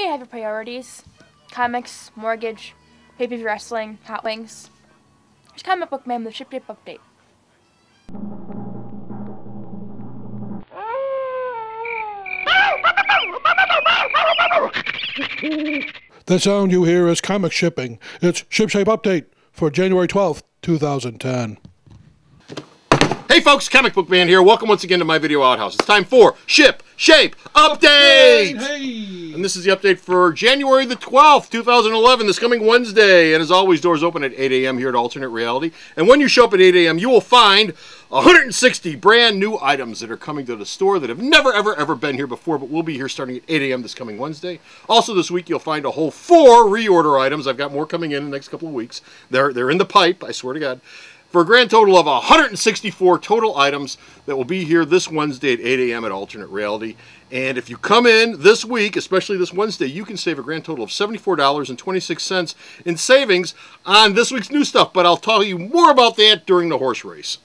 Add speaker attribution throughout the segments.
Speaker 1: you have your priorities. Comics, mortgage, pay-per-view wrestling, hot wings. Here's Comic Book Man with Shipshape update.
Speaker 2: The sound you hear is comic shipping. It's Shipshape update for January 12th, 2010.
Speaker 3: Hey folks, Comic Book Man here. Welcome once again to my video outhouse. It's time for Shipshape Update!
Speaker 2: Hey!
Speaker 3: And this is the update for January the 12th, 2011, this coming Wednesday. And as always, doors open at 8 a.m. here at Alternate Reality. And when you show up at 8 a.m., you will find 160 brand new items that are coming to the store that have never, ever been here before, but will be here starting at 8 a.m. this coming Wednesday. Also this week, you'll find a whole 4 reorder items. I've got more coming in the next couple of weeks. They're in the pipe, I swear to God. For a grand total of 164 total items that will be here this Wednesday at 8 a.m. at Alternate Reality. And if you come in this week, especially this Wednesday, you can save a grand total of $74.26 in savings on this week's new stuff. But I'll tell you more about that during the horse race.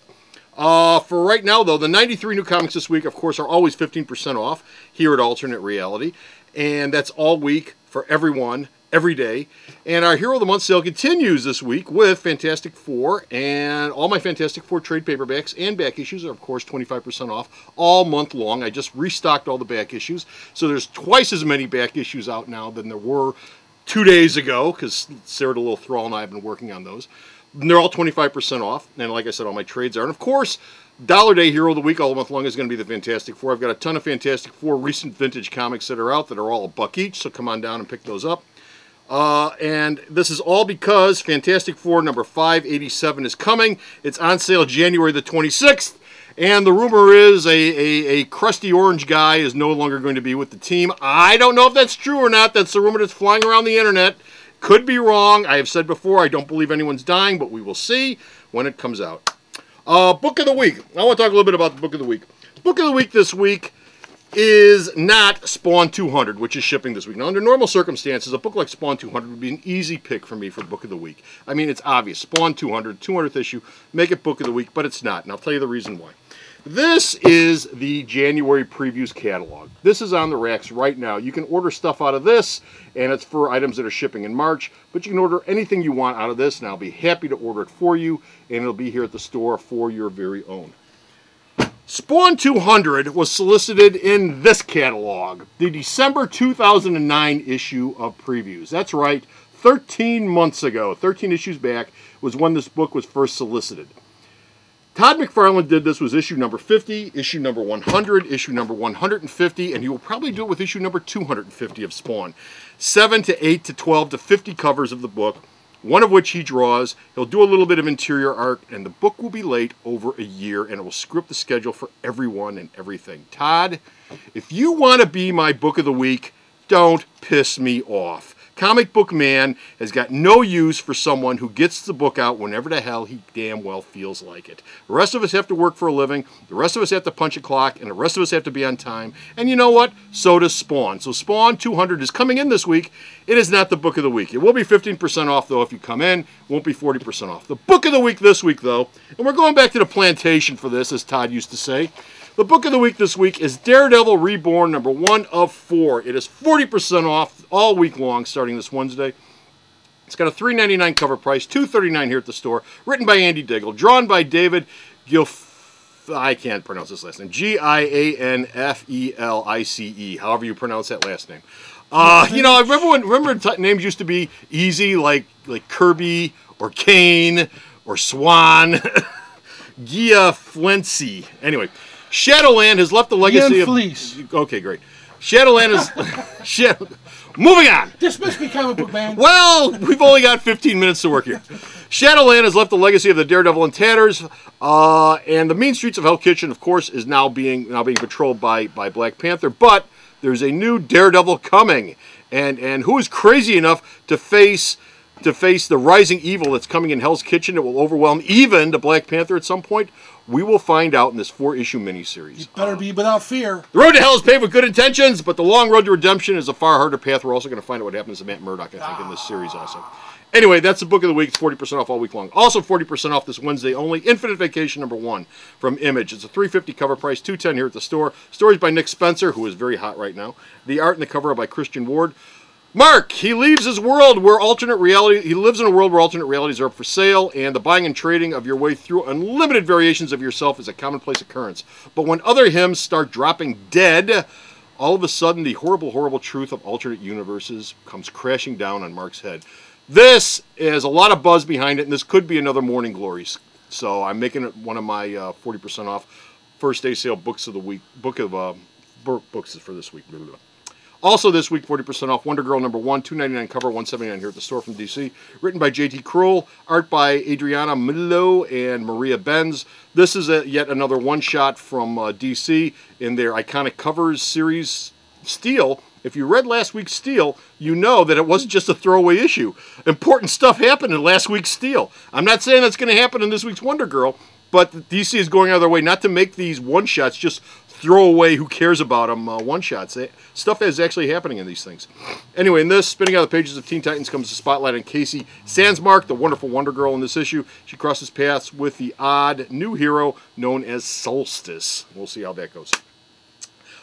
Speaker 3: For right now, though, the 93 new comics this week, of course, are always 15% off here at Alternate Reality. And that's all week for everyone, every day. And our Hero of the Month sale continues this week with Fantastic Four, and all my Fantastic Four trade paperbacks and back issues are, of course, 25% off all month long. I just restocked all the back issues, so there's twice as many back issues out now than there were 2 days ago, because Sarah the Little Thrall and I have been working on those. And they're all 25% off, and like I said, all my trades are. And of course, Dollar Day Hero of the Week all month long is going to be the Fantastic Four. I've got a ton of Fantastic Four recent vintage comics that are out that are all $1 each, so come on down and pick those up. And this is all because Fantastic Four number 587 is coming. It's on sale January the 26th. And the rumor is a crusty orange guy is no longer going to be with the team. I don't know if that's true or not. That's the rumor that's flying around the internet. Could be wrong. I have said before, I don't believe anyone's dying, but we will see when it comes out. Book of the Week. I want to talk a little bit about the Book of the Week. Book of the Week this week is not Spawn 200, which is shipping this week. Now, under normal circumstances, a book like Spawn 200 would be an easy pick for me for Book of the Week. I mean, it's obvious. Spawn 200, 200th issue, make it Book of the Week, but it's not, and I'll tell you the reason why. This is the January Previews catalog. This is on the racks right now. You can order stuff out of this, and it's for items that are shipping in March, but you can order anything you want out of this, and I'll be happy to order it for you, and it'll be here at the store for your very own. Spawn 200 was solicited in this catalog, the December 2009 issue of Previews. That's right, 13 months ago, 13 issues back, was when this book was first solicited. Todd McFarlane did this, was issue number 50, issue number 100, issue number 150, and he will probably do it with issue number 250 of Spawn. 7 to 8 to 12 to 50 covers of the book, one of which he draws. He'll do a little bit of interior art, and the book will be late over a year, and it will screw up the schedule for everyone and everything. Todd, if you want to be my Book of the Week, don't piss me off. Comic Book Man has got no use for someone who gets the book out whenever the hell he damn well feels like it. The rest of us have to work for a living, the rest of us have to punch a clock, and the rest of us have to be on time. And you know what? So does Spawn. So Spawn 200 is coming in this week. It is not the Book of the Week. It will be 15% off, though, if you come in. It won't be 40% off. The Book of the Week this week, though, and we're going back to the plantation for this, as Todd used to say. The Book of the Week this week is Daredevil Reborn, number 1 of 4. It is 40% off all week long, starting this Wednesday. It's got a $3.99 cover price, $2.39 here at the store. Written by Andy Diggle, drawn by David I can't pronounce this last name. Gianfelice, however you pronounce that last name. You know, I remember names used to be easy, like Kirby or Kane or Swan. Gia Flency. Anyway. Shadowland has left a legacy of... Okay, great. Shadowland is... Moving on!
Speaker 2: Dismiss me, Comic Book Man.
Speaker 3: Well, we've only got 15 minutes to work here. Shadowland has left a legacy of the Daredevil in tatters, and the mean streets of Hell Kitchen, of course, is now being patrolled by Black Panther, but there's a new Daredevil coming, and who is crazy enough to face the rising evil that's coming in Hell's Kitchen that will overwhelm even the Black Panther at some point? We will find out in this 4-issue miniseries.
Speaker 2: It better be without fear.
Speaker 3: The road to hell is paved with good intentions, but the long road to redemption is a far harder path. We're also going to find out what happens to Matt Murdock, I think, in this series also. Anyway, that's the Book of the Week. It's 40% off all week long. Also 40% off this Wednesday only. Infinite Vacation number 1 from Image. It's a $3.50 cover price, $2.10 here at the store. Stories by Nick Spencer, who is very hot right now. The art and the cover are by Christian Ward. Mark, he leaves his world where alternate reality. He lives in a world where alternate realities are up for sale, and the buying and trading of your way through unlimited variations of yourself is a commonplace occurrence. But when other hymns start dropping dead, all of a sudden the horrible, horrible truth of alternate universes comes crashing down on Mark's head. This is a lot of buzz behind it, and this could be another Morning Glories. So I'm making it one of my 40% off first day sale books of the week. Books for this week. Blah, blah, blah. Also this week, 40% off Wonder Girl #1, $2.99 cover, $1.79 here at the store from DC. Written by J.T. Kroll, art by Adriana Milo and Maria Benz. This is yet another one-shot from DC in their iconic covers series, Steel. If you read last week's Steel, you know that it wasn't just a throwaway issue. Important stuff happened in last week's Steel. I'm not saying that's going to happen in this week's Wonder Girl, but DC is going out of their way not to make these one-shots just throw away, who cares about them, one-shots. Stuff is actually happening in these things. Anyway, in this, spinning out of the pages of Teen Titans comes the spotlight on Casey Sandsmark, the wonderful Wonder Girl in this issue. She crosses paths with the odd new hero known as Solstice. We'll see how that goes.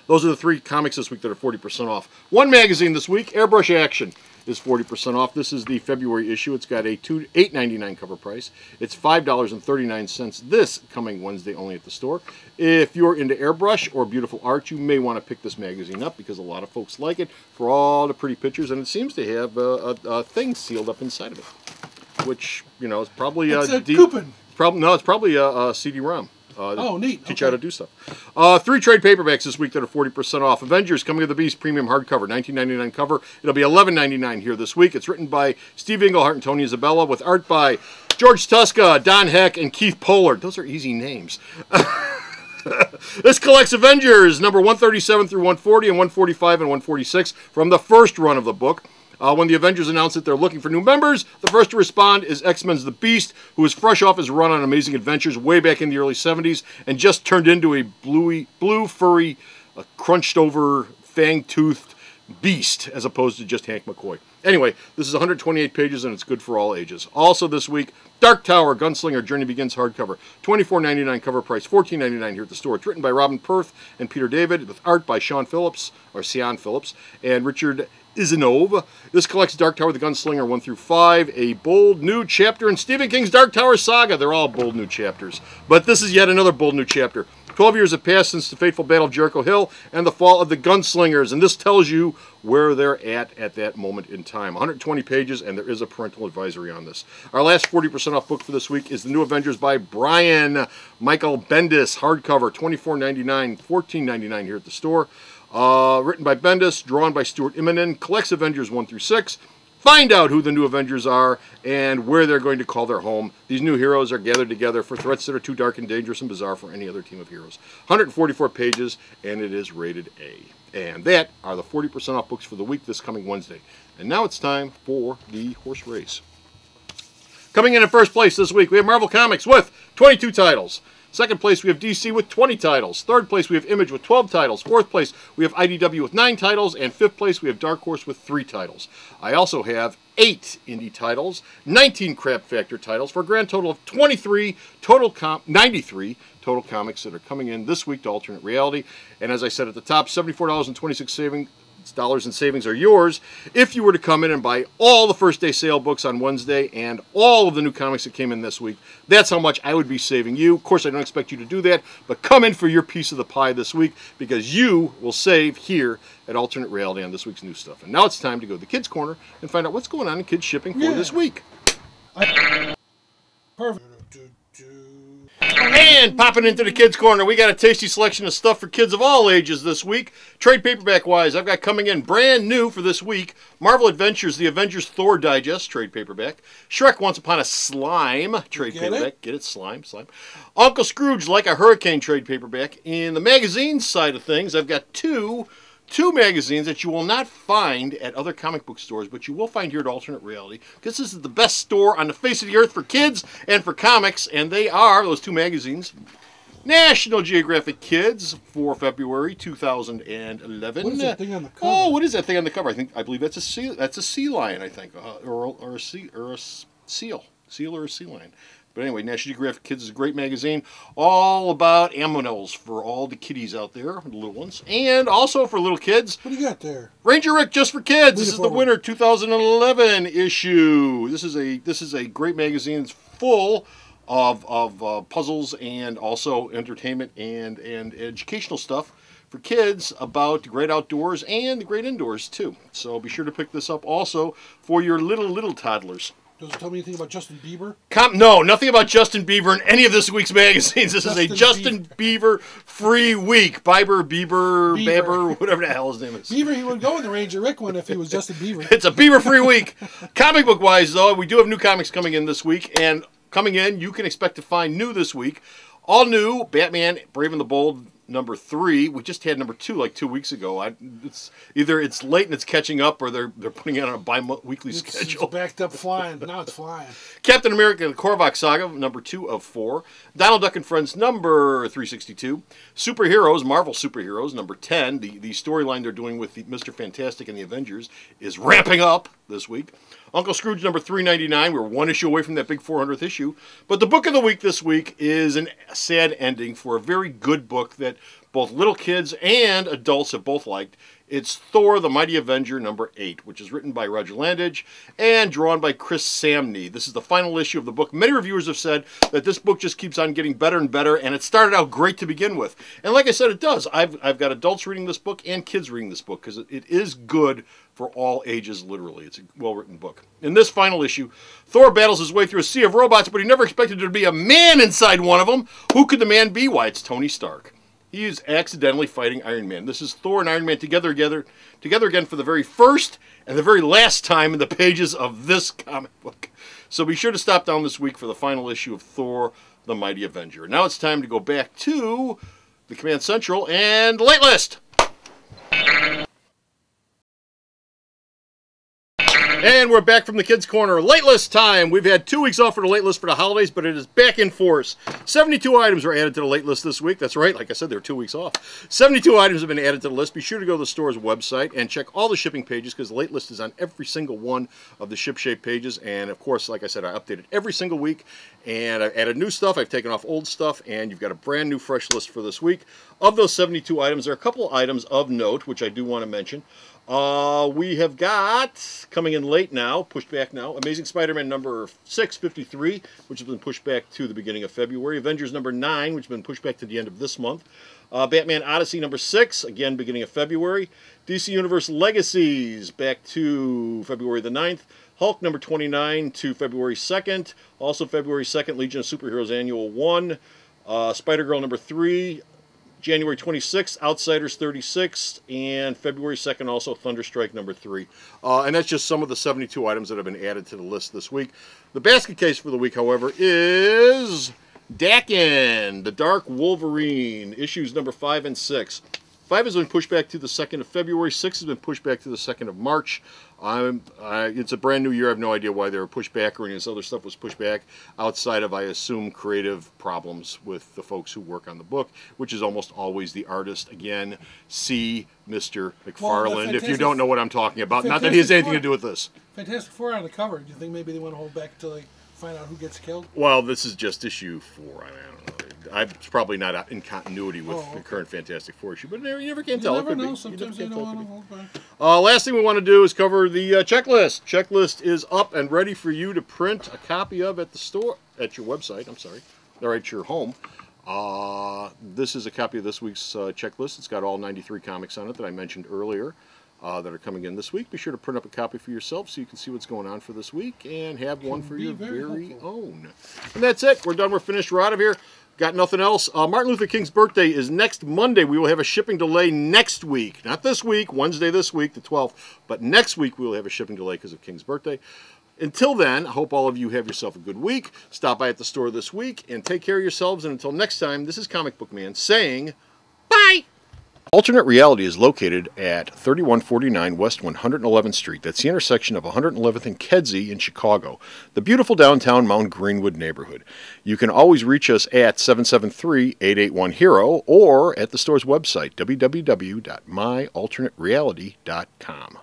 Speaker 3: Those are the 3 comics this week that are 40% off. One magazine this week, Airbrush Action, is 40% off. This is the February issue. It's got a $8.99 cover price. It's $5.39 this coming Wednesday only at the store. If you're into airbrush or beautiful art, you may want to pick this magazine up because a lot of folks like it for all the pretty pictures, and it seems to have a thing sealed up inside of it, which, you know, is probably
Speaker 2: it's a coupon.
Speaker 3: It's probably a CD-ROM.
Speaker 2: Oh, neat.
Speaker 3: Teach you how to do stuff. 3 trade paperbacks this week that are 40% off. Avengers Coming of the Beast Premium Hardcover, $19.99 cover. It'll be $11.99 here this week. It's written by Steve Englehart and Tony Isabella with art by George Tuska, Don Heck, and Keith Pollard. Those are easy names. This collects Avengers number 137 through 140 and 145 and 146 from the first run of the book. When the Avengers announce that they're looking for new members, the first to respond is X-Men's The Beast, who is fresh off his run on Amazing Adventures way back in the early 70s and just turned into a blue, furry, crunched-over, fang-toothed beast, as opposed to just Hank McCoy. Anyway, this is 128 pages, and it's good for all ages. Also this week, Dark Tower, Gunslinger, Journey Begins hardcover. $24.99 cover price, $14.99 here at the store. It's written by Robin Perth and Peter David, with art by Sean Phillips, and Richard Isanove. This collects Dark Tower, the Gunslinger 1 through 5, a bold new chapter in Stephen King's Dark Tower saga. They're all bold new chapters, but this is yet another bold new chapter. 12 years have passed since the fateful Battle of Jericho Hill and the fall of the Gunslingers, and this tells you where they're at that moment in time. 120 pages, and there is a parental advisory on this. Our last 40% off book for this week is The New Avengers by Brian Michael Bendis, hardcover, $24.99, $14.99 here at the store. Written by Bendis, drawn by Stuart Immonen, collects Avengers 1 through 6. Find out who the new Avengers are and where they're going to call their home. These new heroes are gathered together for threats that are too dark and dangerous and bizarre for any other team of heroes. 144 pages, and it is rated A. And that are the 40% off books for the week this coming Wednesday. And now it's time for the horse race. Coming in first place this week, we have Marvel Comics with 22 titles. Second place, we have DC with 20 titles. Third place, we have Image with 12 titles. Fourth place, we have IDW with 9 titles. And fifth place, we have Dark Horse with 3 titles. I also have 8 indie titles, 19 Crap Factor titles, for a grand total of 93 total comics that are coming in this week to Alternate Reality. And as I said at the top, $74.26 in savings are yours if you were to come in and buy all the first day sale books on Wednesday and all of the new comics that came in this week. That's how much I would be saving you. Of course, I don't expect you to do that, but come in for your piece of the pie this week because you will save here at Alternate Reality on this week's new stuff. And now it's time to go to the Kids Corner and find out what's going on in kids shipping for this week.
Speaker 2: Perfect.
Speaker 3: And popping into the Kids Corner, we got a tasty selection of stuff for kids of all ages this week. Trade paperback-wise, I've got coming in brand new for this week, Marvel Adventures, the Avengers Thor Digest, trade paperback. Shrek Once Upon a Slime, trade paperback. Get it? Slime. Uncle Scrooge Like a Hurricane, trade paperback. In the magazine side of things, I've got two magazines that you will not find at other comic book stores, but you will find here at Alternate Reality, because this is the best store on the face of the earth for kids and for comics, and they are, those 2 magazines, National Geographic Kids for February 2011.
Speaker 2: What is that thing on the cover?
Speaker 3: Oh, what is that thing on the cover? I believe that's a sea lion, I think, or a seal or a sea lion. But anyway, National Geographic Kids is a great magazine, all about aminals for all the kiddies out there, the little ones, and also for little kids.
Speaker 2: What do you got there?
Speaker 3: Ranger Rick Just for Kids. This is the winter 2011 issue. This is a great magazine. It's full of puzzles and also entertainment and educational stuff for kids about the great outdoors and the great indoors too. So be sure to pick this up also for your little toddlers.
Speaker 2: Does it tell me anything about Justin Bieber?
Speaker 3: No, nothing about Justin Bieber in any of this week's magazines. This is a Justin Bieber free week. Bieber, whatever the hell his name is.
Speaker 2: Bieber, he would go in the Ranger Rick one if he was Justin Bieber.
Speaker 3: It's a Bieber free week. Comic book wise, though, we do have new comics coming in this week. And coming in, you can expect to find new this week. All new, Batman, Brave and the Bold, number 3. We just had number 2 like 2 weeks ago. It's either it's late and it's catching up, or they're putting it on a bi-weekly schedule.
Speaker 2: It's backed up flying. Now it's flying.
Speaker 3: Captain America: The Korvac Saga, number 2 of 4. Donald Duck and Friends, number 362. Superheroes, Marvel Superheroes, number 10. The storyline they're doing with Mr. Fantastic and the Avengers is ramping up this week. Uncle Scrooge, number 399. We're one issue away from that big 400th issue. But the book of the week this week is a sad ending for a very good book that both little kids and adults have both liked. It's Thor, the Mighty Avenger, number 8, which is written by Roger Landage and drawn by Chris Samney. This is the final issue of the book. Many reviewers have said that this book just keeps on getting better and better, and it started out great to begin with. And like I said, it does. I've got adults reading this book and kids reading this book because it is good for all ages, literally. It's a well-written book. In this final issue, Thor battles his way through a sea of robots, but he never expected there to be a man inside one of them. Who could the man be? Why, it's Tony Stark. He is accidentally fighting Iron Man. This is Thor and Iron Man together again for the very first and the very last time in the pages of this comic book. So be sure to stop down this week for the final issue of Thor, the Mighty Avenger. Now it's time to go back to the Command Central and Late List. And we're back from the Kids Corner. Late List time. We've had 2 weeks off for the Late List for the holidays, but it is back in force. 72 items were added to the Late List this week. That's right. Like I said, there were 2 weeks off. 72 items have been added to the list. Be sure to go to the store's website and check all the shipping pages because the Late List is on every single one of the Shipshape pages. And, of course, like I said, I update it every single week. And I've added new stuff. I've taken off old stuff. And you've got a brand new fresh list for this week. Of those 72 items, there are a couple items of note, which I do want to mention. We have got, coming in late now, pushed back now, Amazing Spider-Man number 653, which has been pushed back to the beginning of February. Avengers number 9, which has been pushed back to the end of this month. Batman Odyssey number 6, again, beginning of February. DC Universe Legacies, back to February the 9th. Hulk number 29 to February 2nd. Also February 2nd, Legion of Superheroes Annual 1. Spider-Girl number 3. January 26th, Outsiders 36, and February 2nd, also Thunderstrike number 3. And that's just some of the 72 items that have been added to the list this week. The basket case for the week, however, is Dakin, the Dark Wolverine, issues number 5 and 6. 5 has been pushed back to the 2nd of February. 6 has been pushed back to the 2nd of March. It's a brand new year. I have no idea why they were pushed back or any of this other stuff was pushed back outside of, I assume, creative problems with the folks who work on the book, which is almost always the artist. Again, see Mr. McFarlane if you don't know what I'm talking about. Not that he has anything to do with this.
Speaker 2: Fantastic Four on the cover. Do you think maybe they want to hold back until they find out who gets killed?
Speaker 3: Well, this is just issue 4. I don't know. It's probably not in continuity with the current Fantastic Four issue, but you never can tell.
Speaker 2: You never know. Sometimes they don't want to hold back.
Speaker 3: Last thing we want to do is cover the checklist. Checklist is up and ready for you to print a copy of at the store, at your website, I'm sorry, or at your home. This is a copy of this week's checklist. It's got all 93 comics on it that I mentioned earlier that are coming in this week. Be sure to print up a copy for yourself so you can see what's going on for this week and have one for your very own. And that's it. We're done. We're finished. We're out of here. Got nothing else. Martin Luther King's birthday is next Monday. We will have a shipping delay next week. Not this week, Wednesday this week, the 12th. But next week we will have a shipping delay because of King's birthday. Until then, I hope all of you have yourself a good week. Stop by at the store this week and take care of yourselves. And until next time, this is Comic Book Man saying bye! Alternate Reality is located at 3149 West 111th Street. That's the intersection of 111th and Kedzie in Chicago, the beautiful downtown Mount Greenwood neighborhood. You can always reach us at 773-881-HERO or at the store's website, www.myalternatereality.com.